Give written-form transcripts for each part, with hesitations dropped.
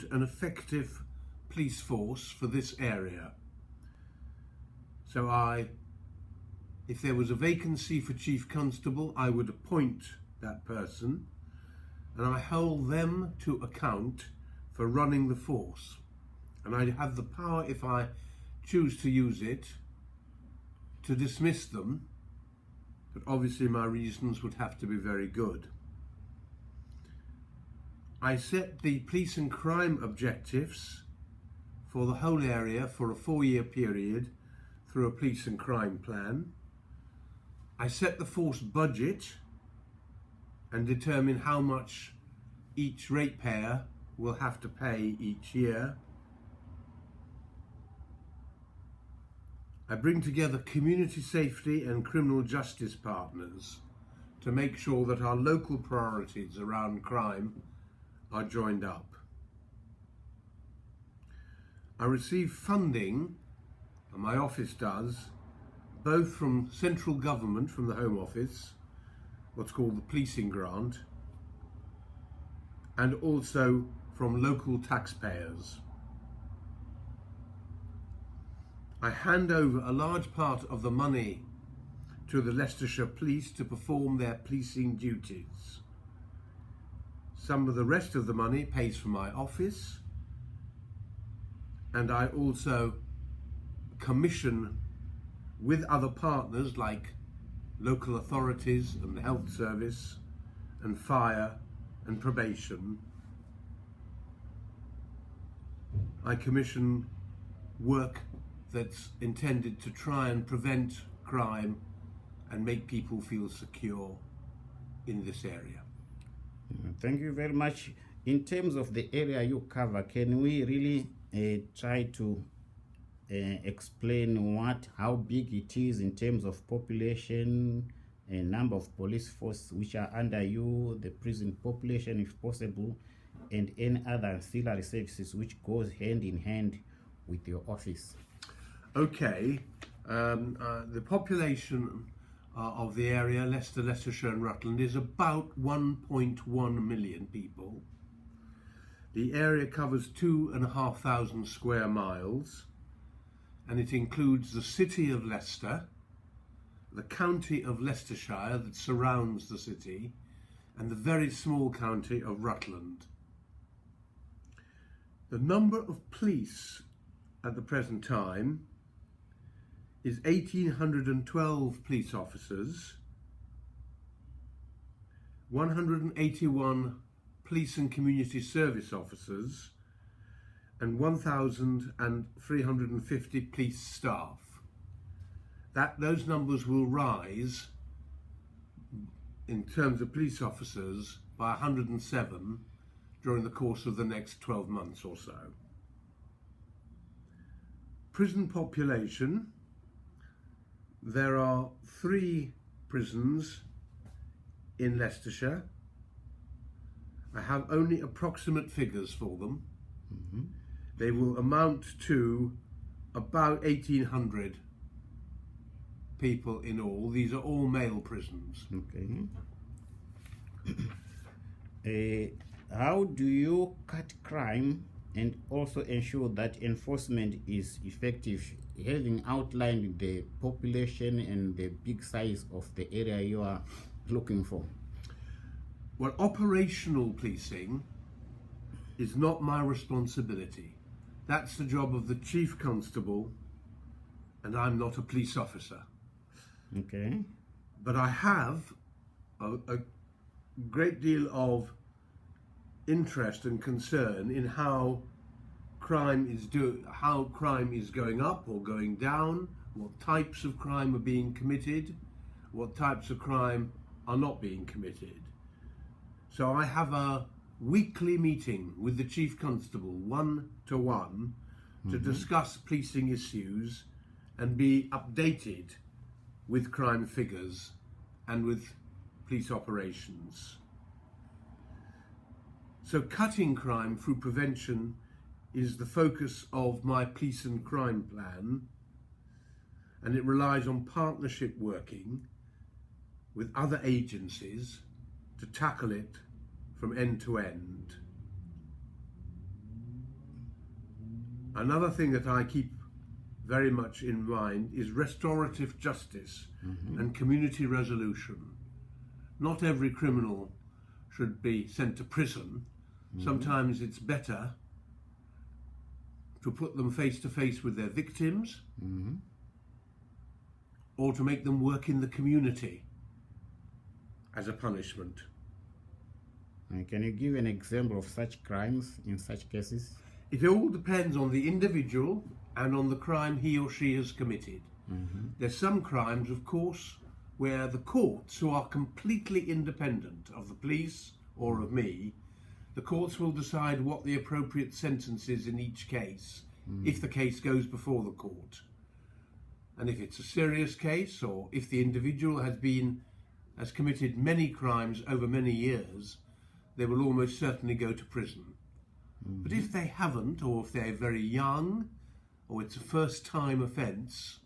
an effective police force for this area. So if there was a vacancy for Chief Constable, I would appoint that person and I hold them to account for running the force. And I have the power, if I choose to use it, to dismiss them, but obviously my reasons would have to be very good. I set the police and crime objectives for the whole area for a 4-year period through a police and crime plan. I set the force budget and determine how much each ratepayer will have to pay each year. I bring together community safety and criminal justice partners to make sure that our local priorities around crime are joined up. I receive funding, and my office does, both from central government, from the Home Office, what's called the policing grant, and also from local taxpayers. I hand over a large part of the money to the Leicestershire Police to perform their policing duties. Some of the rest of the money pays for my office, and I also commission with other partners like local authorities and the health service and fire and probation. I commission work that's intended to try and prevent crime and make people feel secure in this area. Thank you very much. In terms of the area you cover, can we really try to explain how big it is in terms of population, number of police force which are under you, the prison population if possible, and any other ancillary services which goes hand in hand with your office? Okay, the population of the area, Leicester, Leicestershire and Rutland, is about 1.1 million people. The area covers 2,500 square miles, and it includes the city of Leicester, the county of Leicestershire that surrounds the city, and the very small county of Rutland. The number of police at the present time is 1,812 police officers, 181 police and community service officers, and 1,350 police staff. Those numbers will rise in terms of police officers by 107 during the course of the next 12 months or so. Prison population. There are 3 prisons in Leicestershire. I have only approximate figures for them. Mm-hmm. They will amount to about 1,800 people in all. These are all male prisons. Okay. How do you cut crime and also ensure that enforcement is effective, having outlined the population and the big size of the area you are looking for? Well, operational policing is not my responsibility. That's the job of the Chief Constable, and I'm not a police officer. Okay. But I have a great deal of interest and concern in how crime is going up or going down, what types of crime are being committed, what types of crime are not being committed. So I have a weekly meeting with the Chief Constable, 1-to-1, to discuss policing issues and be updated with crime figures and with police operations. So cutting crime through prevention is the focus of my police and crime plan, and it relies on partnership working with other agencies to tackle it from end to end. Another thing that I keep very much in mind is restorative justice and community resolution. Not every criminal should be sent to prison. Sometimes it's better to put them face to face with their victims or to make them work in the community as a punishment. Can you give an example of such crimes in such cases? It all depends on the individual and on the crime he or she has committed. There's some crimes, of course, where the courts, who are completely independent of the police or of me, the courts will decide what the appropriate sentence is in each case, if the case goes before the court. And if it's a serious case, or if the individual has committed many crimes over many years, they will almost certainly go to prison. But if they haven't, or if they're very young, or it's a first-time offence,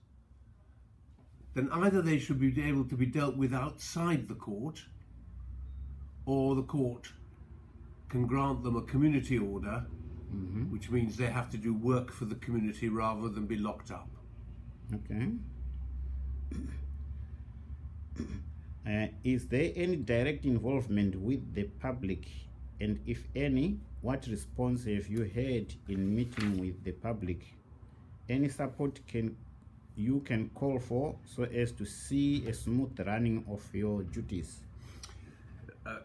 then either they should be able to be dealt with outside the court, or the court can grant them a community order, which means they have to do work for the community rather than be locked up. Okay. Is there any direct involvement with the public? And if any, what response have you had in meeting with the public? Any support you can call for so as to see a smooth running of your duties?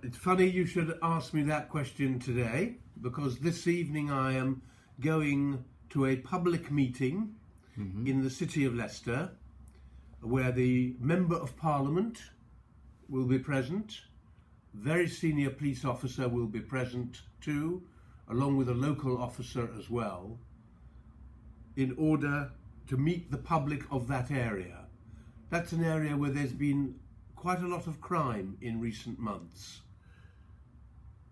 It's funny you should ask me that question today, because this evening I am going to a public meeting in the city of Leicester, where the Member of Parliament will be present, very senior police officer will be present too, along with a local officer as well, in order to meet the public of that area. That's an area where there's been quite a lot of crime in recent months.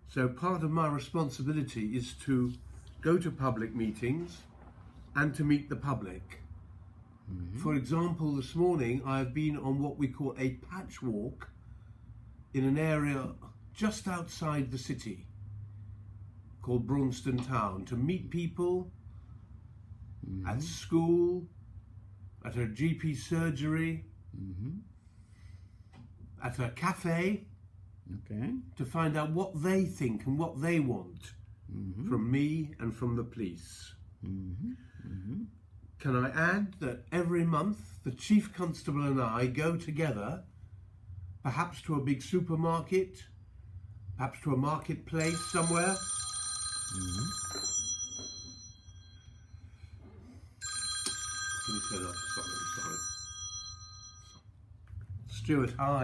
So part of my responsibility is to go to public meetings and to meet the public. For example, this morning I've been on what we call a patch walk in an area just outside the city called Braunston Town, to meet people at school, at a GP surgery, at a cafe, to find out what they think and what they want from me and from the police. Can I add that every month the Chief Constable and I go together, perhaps to a big supermarket, perhaps to a marketplace somewhere. Can you turn off? Sorry. Stuart, hi.